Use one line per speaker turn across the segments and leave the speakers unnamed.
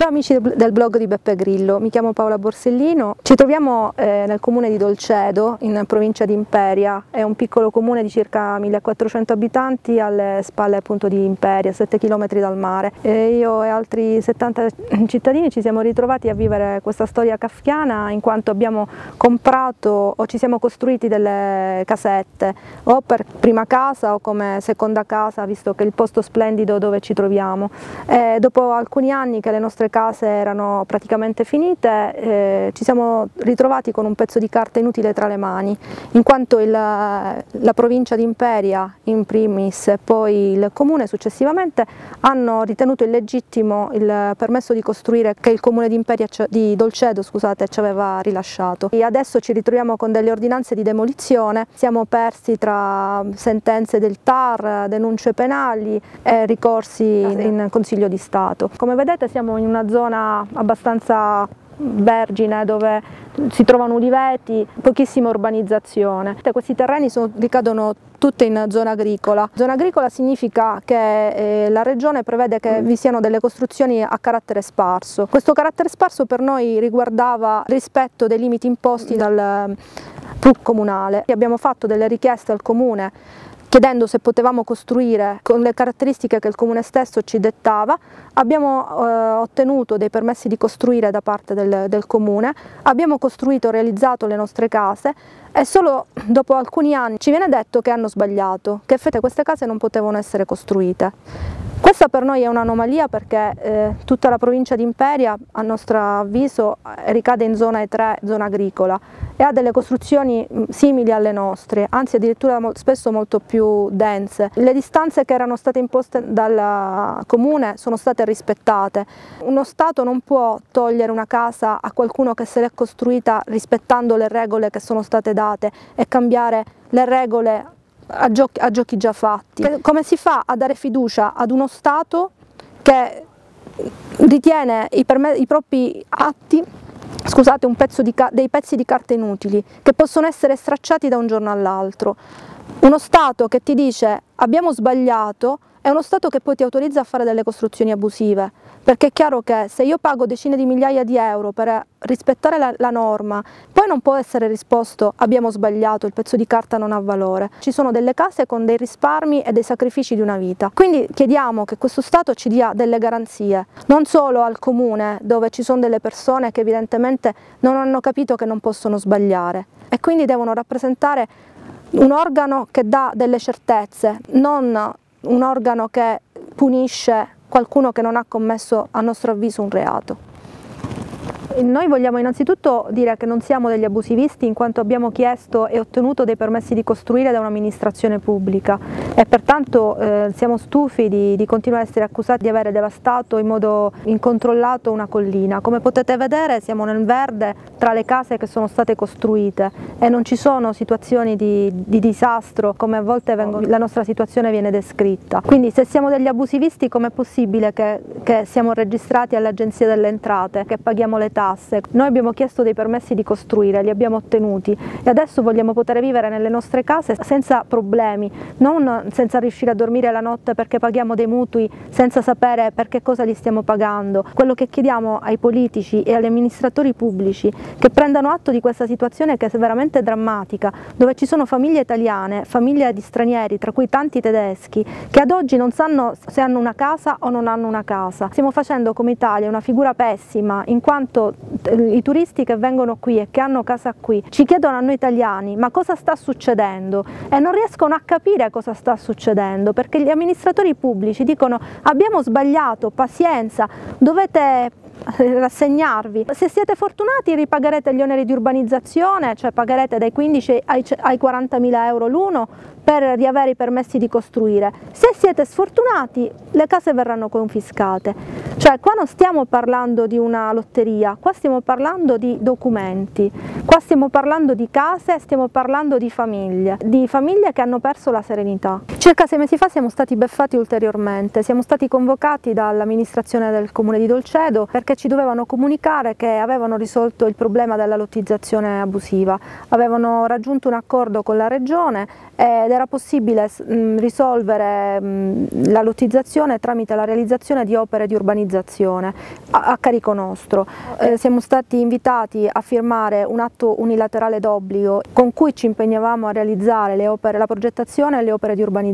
Ciao amici del blog di Beppe Grillo, mi chiamo Paola Borsellino, ci troviamo nel comune di Dolcedo, in provincia di Imperia. È un piccolo comune di circa 1400 abitanti alle spalle appunto di Imperia, 7 km dal mare. Io e altri 70 cittadini ci siamo ritrovati a vivere questa storia kafkiana in quanto abbiamo comprato o ci siamo costruiti delle casette o per prima casa o come seconda casa, visto che è il posto splendido dove ci troviamo. Dopo alcuni anni che le nostre case erano praticamente finite, ci siamo ritrovati con un pezzo di carta inutile tra le mani, in quanto la provincia di Imperia in primis e poi il comune successivamente hanno ritenuto illegittimo il permesso di costruire che il comune di Imperia, di Dolcedo, scusate, ci aveva rilasciato. E adesso ci ritroviamo con delle ordinanze di demolizione, siamo persi tra sentenze del TAR, denunce penali e ricorsi in Consiglio di Stato. Come vedete siamo in una zona abbastanza vergine dove si trovano uliveti, pochissima urbanizzazione. Questi terreni ricadono tutte in zona agricola. Zona agricola significa che la regione prevede che vi siano delle costruzioni a carattere sparso. Questo carattere sparso per noi riguardava il rispetto dei limiti imposti dal PRU comunale. Abbiamo fatto delle richieste al comune chiedendo se potevamo costruire con le caratteristiche che il comune stesso ci dettava. Abbiamo ottenuto dei permessi di costruire da parte del comune, abbiamo costruito e realizzato le nostre case e solo dopo alcuni anni ci viene detto che hanno sbagliato, che effettivamente queste case non potevano essere costruite. Questa per noi è un'anomalia perché tutta la provincia di Imperia, a nostro avviso, ricade in zona E3, zona agricola, e ha delle costruzioni simili alle nostre, anzi addirittura spesso molto più dense. Le distanze che erano state imposte dal comune sono state rispettate. Uno Stato non può togliere una casa a qualcuno che se l'è costruita rispettando le regole che sono state date e cambiare le regole a giochi già fatti. Come si fa a dare fiducia ad uno Stato che ritiene i propri atti, scusate, dei pezzi di carta inutili che possono essere stracciati da un giorno all'altro? Uno Stato che ti dice abbiamo sbagliato è uno Stato che poi ti autorizza a fare delle costruzioni abusive, perché è chiaro che se io pago decine di migliaia di euro per rispettare la norma, poi non può essere risposto abbiamo sbagliato, il pezzo di carta non ha valore. Ci sono delle case con dei risparmi e dei sacrifici di una vita, quindi chiediamo che questo Stato ci dia delle garanzie, non solo al comune dove ci sono delle persone che evidentemente non hanno capito che non possono sbagliare e quindi devono rappresentare un organo che dà delle certezze, non un organo che punisce qualcuno che non ha commesso, a nostro avviso, un reato. Noi vogliamo innanzitutto dire che non siamo degli abusivisti in quanto abbiamo chiesto e ottenuto dei permessi di costruire da un'amministrazione pubblica e pertanto siamo stufi di continuare a essere accusati di avere devastato in modo incontrollato una collina. Come potete vedere siamo nel verde tra le case che sono state costruite e non ci sono situazioni di disastro come a volte la nostra situazione viene descritta. Quindi se siamo degli abusivisti com'è possibile che siamo registrati all'Agenzia delle Entrate, che paghiamo le tasse? Noi abbiamo chiesto dei permessi di costruire, li abbiamo ottenuti e adesso vogliamo poter vivere nelle nostre case senza problemi, non senza riuscire a dormire la notte perché paghiamo dei mutui senza sapere per che cosa li stiamo pagando. Quello che chiediamo ai politici e agli amministratori pubblici che prendano atto di questa situazione che è veramente drammatica, dove ci sono famiglie italiane, famiglie di stranieri, tra cui tanti tedeschi, che ad oggi non sanno se hanno una casa o non hanno una casa. Stiamo facendo come Italia una figura pessima in quanto i turisti che vengono qui e che hanno casa qui ci chiedono a noi italiani ma cosa sta succedendo e non riescono a capire cosa sta succedendo perché gli amministratori pubblici dicono abbiamo sbagliato, pazienza, dovete rassegnarvi, se siete fortunati ripagherete gli oneri di urbanizzazione, cioè pagherete dai 15 ai 40.000 euro l'uno per riavere i permessi di costruire. Se siete sfortunati le case verranno confiscate. Cioè qua non stiamo parlando di una lotteria, qua stiamo parlando di documenti, qua stiamo parlando di case, stiamo parlando di famiglie che hanno perso la serenità. Circa 6 mesi fa siamo stati beffati ulteriormente, siamo stati convocati dall'amministrazione del comune di Dolcedo perché ci dovevano comunicare che avevano risolto il problema della lottizzazione abusiva, avevano raggiunto un accordo con la regione ed era possibile risolvere la lottizzazione tramite la realizzazione di opere di urbanizzazione a carico nostro. Siamo stati invitati a firmare un atto unilaterale d'obbligo con cui ci impegnavamo a realizzare la progettazione e le opere di urbanizzazione,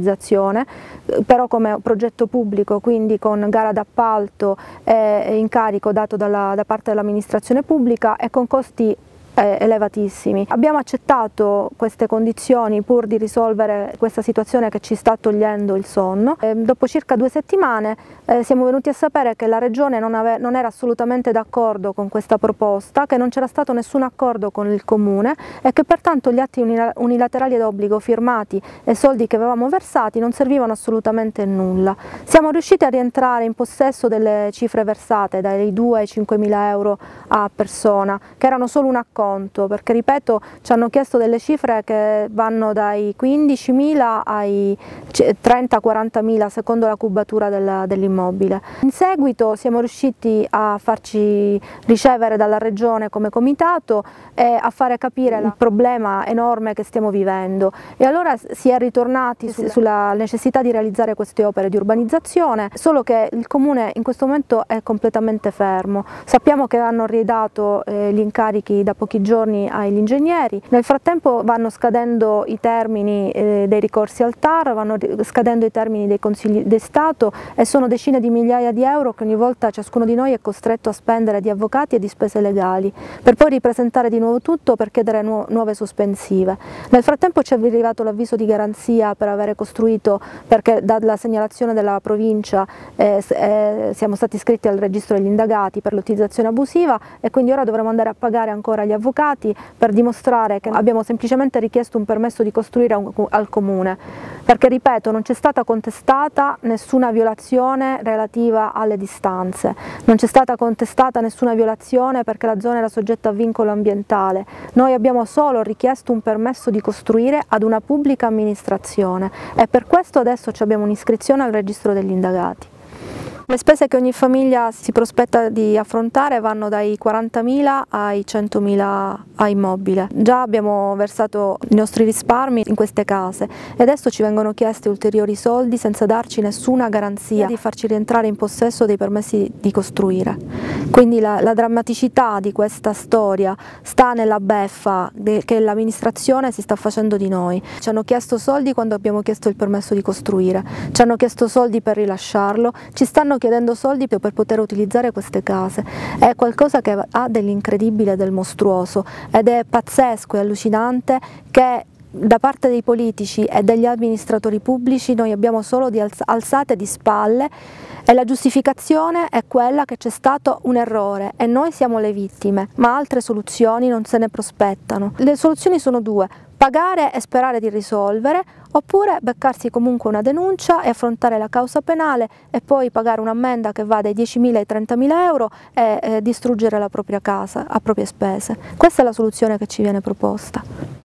però come progetto pubblico, quindi con gara d'appalto e incarico dato da parte dell'amministrazione pubblica e con costi elevatissimi. Abbiamo accettato queste condizioni pur di risolvere questa situazione che ci sta togliendo il sonno. Dopo circa 2 settimane siamo venuti a sapere che la Regione non era assolutamente d'accordo con questa proposta, che non c'era stato nessun accordo con il Comune e che pertanto gli atti unilaterali d'obbligo firmati e soldi che avevamo versati non servivano assolutamente a nulla. Siamo riusciti a rientrare in possesso delle cifre versate, dai 2 ai 5.000 euro a persona, che erano solo un acconto, perché ripeto ci hanno chiesto delle cifre che vanno dai 15.000 ai 30-40.000 secondo la cubatura dell'immobile. In seguito siamo riusciti a farci ricevere dalla Regione come comitato e a fare capire il problema enorme che stiamo vivendo e allora si è ritornati sulla necessità di realizzare queste opere di urbanizzazione, solo che il Comune in questo momento è completamente fermo. Sappiamo che hanno ridato gli incarichi da pochi giorni agli ingegneri, nel frattempo vanno scadendo i termini dei ricorsi al TAR, vanno scadendo i termini dei consigli di Stato e sono decine di migliaia di euro che ogni volta ciascuno di noi è costretto a spendere di avvocati e di spese legali, per poi ripresentare di nuovo tutto per chiedere nuove sospensive. Nel frattempo ci è arrivato l'avviso di garanzia per avere costruito, perché dalla segnalazione della provincia siamo stati iscritti al registro degli indagati per lottizzazione abusiva e quindi ora dovremo andare a pagare ancora gli avvocati per dimostrare che abbiamo semplicemente richiesto un permesso di costruire al Comune, perché ripeto non c'è stata contestata nessuna violazione relativa alle distanze, non c'è stata contestata nessuna violazione perché la zona era soggetta a vincolo ambientale, noi abbiamo solo richiesto un permesso di costruire ad una pubblica amministrazione e per questo adesso abbiamo un'iscrizione al registro degli indagati. Le spese che ogni famiglia si prospetta di affrontare vanno dai 40.000 ai 100.000 a immobile. Già abbiamo versato i nostri risparmi in queste case e adesso ci vengono chiesti ulteriori soldi senza darci nessuna garanzia di farci rientrare in possesso dei permessi di costruire. Quindi la drammaticità di questa storia sta nella beffa che l'amministrazione si sta facendo di noi. Ci hanno chiesto soldi quando abbiamo chiesto il permesso di costruire, ci hanno chiesto soldi per rilasciarlo, ci stanno chiedendo soldi per poter utilizzare queste case. È qualcosa che ha dell'incredibile e del mostruoso ed è pazzesco e allucinante che da parte dei politici e degli amministratori pubblici noi abbiamo solo alzate di spalle e la giustificazione è quella che c'è stato un errore e noi siamo le vittime, ma altre soluzioni non se ne prospettano. Le soluzioni sono due: pagare e sperare di risolvere, oppure beccarsi comunque una denuncia e affrontare la causa penale e poi pagare un'ammenda che va dai 10.000 ai 30.000 euro e distruggere la propria casa a proprie spese. Questa è la soluzione che ci viene proposta.